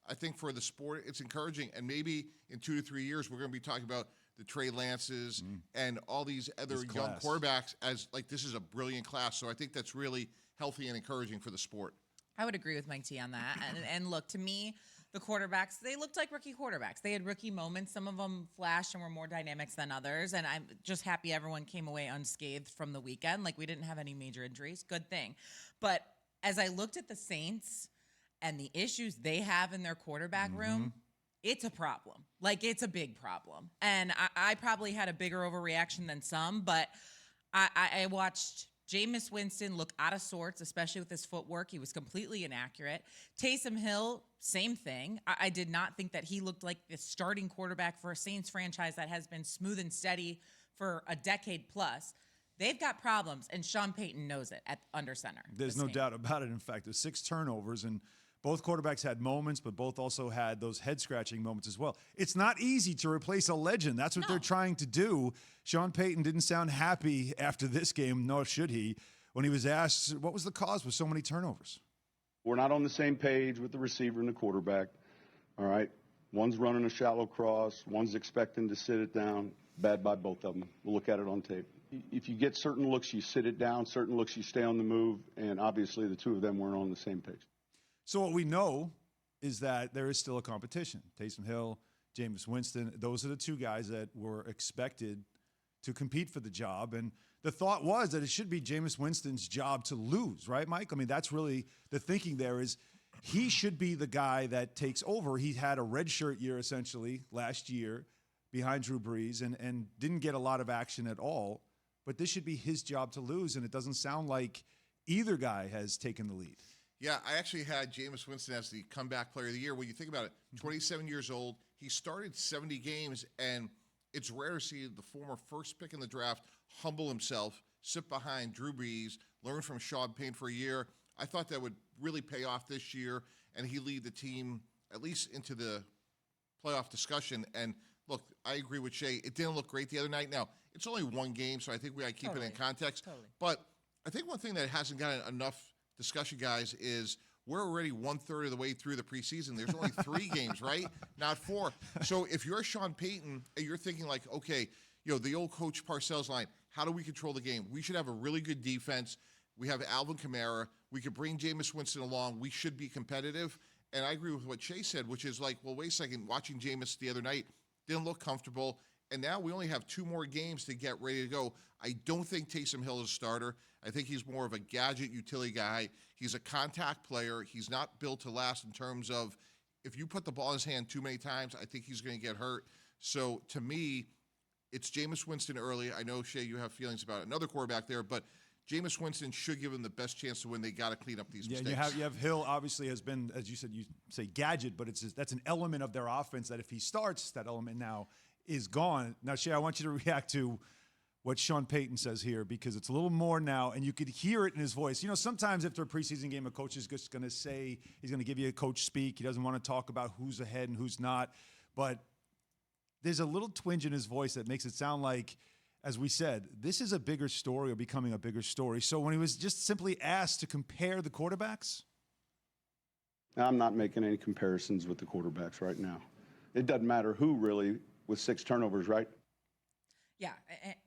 I think for the sport, it's encouraging. And maybe in 2 to 3 years, we're going to be talking about the Trey Lances and all these other young quarterbacks as like this is a brilliant class. So I think that's really healthy and encouraging for the sport. I would agree with Mike T on that. And look, to me, the quarterbacks, they looked like rookie quarterbacks. They had rookie moments. Some of them flashed and were more dynamics than others. And I'm just happy everyone came away unscathed from the weekend. Like, we didn't have any major injuries. Good thing. But as I looked at the Saints and the issues they have in their quarterback room, it's a problem. Like, it's a big problem. And I probably had a bigger overreaction than some, but I watched Jameis Winston look out of sorts, especially with his footwork. He was completely inaccurate. Taysom Hill, same thing. I did not think that he looked like the starting quarterback for a Saints franchise that has been smooth and steady for a decade plus. They've got problems, and Sean Payton knows it under center. There's no doubt about it. In fact, there's 6 turnovers, and both quarterbacks had moments, but both also had those head-scratching moments as well. It's not easy to replace a legend. That's what they're trying to do. Sean Payton didn't sound happy after this game, nor should he, when he was asked what was the cause with so many turnovers. We're not on the same page with the receiver and the quarterback, all right? One's running a shallow cross. One's expecting to sit it down. Bad by both of them. We'll look at it on tape. If you get certain looks, you sit it down. Certain looks, you stay on the move. And obviously the two of them weren't on the same page. So what we know is that there is still a competition. Taysom Hill, Jameis Winston, those are the 2 guys that were expected to compete for the job. And the thought was that it should be Jameis Winston's job to lose, right, Mike? I mean, that's really the thinking there is he should be the guy that takes over. He had a redshirt year essentially last year behind Drew Brees and didn't get a lot of action at all. But this should be his job to lose, and it doesn't sound like either guy has taken the lead. Yeah, I actually had Jameis Winston as the comeback player of the year. When you think about it, 27 years old, he started 70 games, and it's rare to see the former first pick in the draft humble himself, sit behind Drew Brees, learn from Shae Payton for a year. I thought that would really pay off this year, and he lead the team at least into the playoff discussion. And look, I agree with Shae. It didn't look great the other night. Now, it's only one game, so I think we got to keep it in context. But I think one thing that hasn't gotten enough discussion, guys, is we're already 1/3 of the way through the preseason. There's only 3 games, right? Not 4. So if you're Sean Payton, you're thinking like, okay, the old Coach Parcells line, how do we control the game? We should have a really good defense. We have Alvin Kamara. We could bring Jameis Winston along. We should be competitive. And I agree with what Shae said, which is like, well, wait a second. Watching Jameis the other night, didn't look comfortable. And now we only have 2 more games to get ready to go. I don't think Taysom Hill is a starter. I think he's more of a gadget utility guy. He's a contact player. He's not built to last in terms of if you put the ball in his hand too many times, I think he's going to get hurt. So to me, it's Jameis Winston early. I know, Shae, you have feelings about another quarterback there, but Jameis Winston should give him the best chance to win. They got to clean up these mistakes. You have Hill obviously has been, as you said, you say gadget, but that's an element of their offense that if he starts, that element now is gone. Now, Shae, I want you to react to what Sean Payton says here because it's a little more now, and you could hear it in his voice. Sometimes after a preseason game, a coach is just going to say, he's going to give you a coach speak. He doesn't want to talk about who's ahead and who's not. But there's a little twinge in his voice that makes it sound like, as we said, this is a bigger story or becoming a bigger story. So when he was just simply asked to compare the quarterbacks? I'm not making any comparisons with the quarterbacks right now. It doesn't matter who really with 6 turnovers, right? Yeah,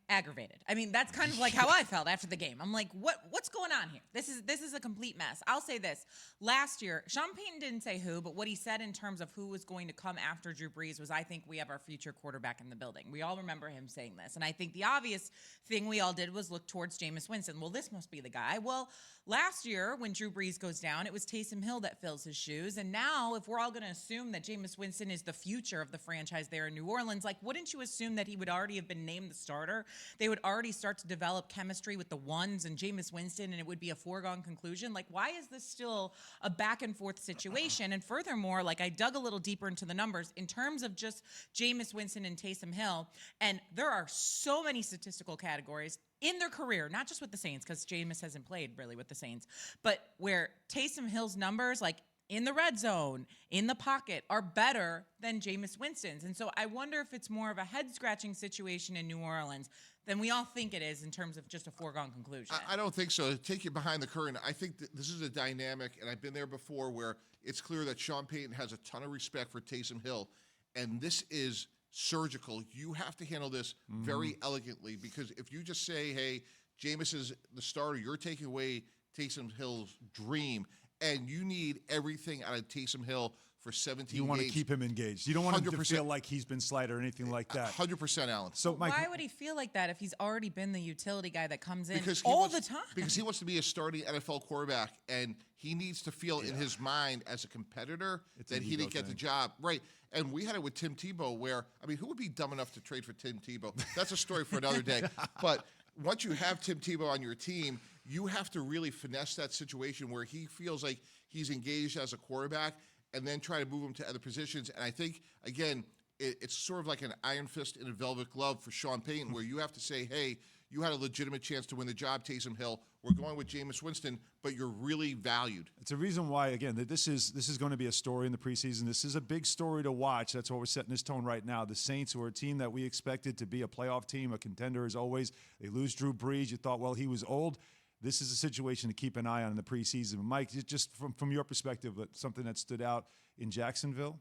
aggravated. I mean, that's kind of like how I felt after the game. I'm like, what's going on here? This is a complete mess. I'll say this. Last year, Sean Payton didn't say who, but what he said in terms of who was going to come after Drew Brees was, I think we have our future quarterback in the building. We all remember him saying this. And I think the obvious thing we all did was look towards Jameis Winston. Well, this must be the guy. Well, last year when Drew Brees goes down, it was Taysom Hill that fills his shoes. And now if we're all going to assume that Jameis Winston is the future of the franchise there in New Orleans, like, wouldn't you assume that he would already have been named the starter? They would already start to develop chemistry with the ones and Jameis Winston, and it would be a foregone conclusion. Like, why is this still a back and forth situation? And furthermore, like, I dug a little deeper into the numbers in terms of just Jameis Winston and Taysom Hill, and there are so many statistical categories in their career, not just with the Saints, because Jameis hasn't played really with the Saints, but where Taysom Hill's numbers, like, in the red zone, in the pocket, are better than Jameis Winston's. And so I wonder if it's more of a head-scratching situation in New Orleans than we all think it is in terms of just a foregone conclusion. I don't think so. To take you behind the curtain, I think that this is a dynamic, and I've been there before, where it's clear that Sean Payton has a ton of respect for Taysom Hill, and this is surgical. You have to handle this very elegantly, because if you just say, hey, Jameis is the starter, you're taking away Taysom Hill's dream, and you need everything out of Taysom Hill for 17 games. You want to keep him engaged. You don't want him to 100%. feel like he's been slighted or anything like that. 100%, Alan. So, Mike, why would he feel like that if he's already been the utility guy that comes in Because he all wants- the time? Because he wants to be a starting NFL quarterback, and he needs to feel in his mind as a competitor It's that an he ego didn't get the thing. job. Right. And we had it with Tim Tebow where, I mean, who would be dumb enough to trade for Tim Tebow? That's a story for another day. But once you have Tim Tebow on your team, you have to really finesse that situation where he feels like he's engaged as a quarterback and then try to move him to other positions. And I think, again, it's sort of like an iron fist in a velvet glove for Sean Payton, where you have to say, hey, you had a legitimate chance to win the job, Taysom Hill. We're going with Jameis Winston, but you're really valued. it's a reason why, again, that this is going to be a story in the preseason. This is a big story to watch. That's why we're setting this tone right now. The Saints, who are a team that we expected to be a playoff team, a contender as always. They lose Drew Brees. You thought, well, he was old. This is a situation to keep an eye on in the preseason. Mike, just from your perspective, but something that stood out in Jacksonville?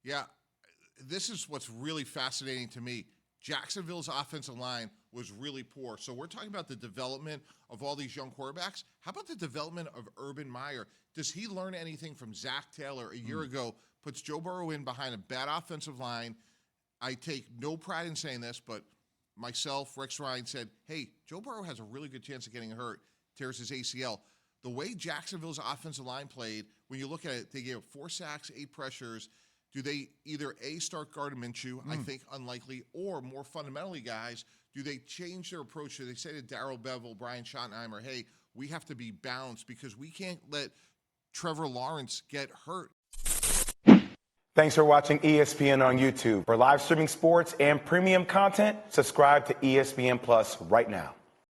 Yeah, this is what's really fascinating to me. Jacksonville's offensive line was really poor. So we're talking about the development of all these young quarterbacks. How about the development of Urban Meyer? Does he learn anything from Zach Taylor a year ago? Puts Joe Burrow in behind a bad offensive line. I take no pride in saying this, but myself, Rex Ryan said, hey, Joe Burrow has a really good chance of getting hurt, tears his ACL. The way Jacksonville's offensive line played, when you look at it, they gave up 4 sacks, 8 pressures. Do they either A, start Gardner Minshew, I think unlikely, or more fundamentally, guys, do they change their approach? Do they say to Darrell Bevel, Brian Schottenheimer, hey, we have to be balanced because we can't let Trevor Lawrence get hurt? Thanks for watching ESPN on YouTube. For live streaming sports and premium content, subscribe to ESPN Plus right now.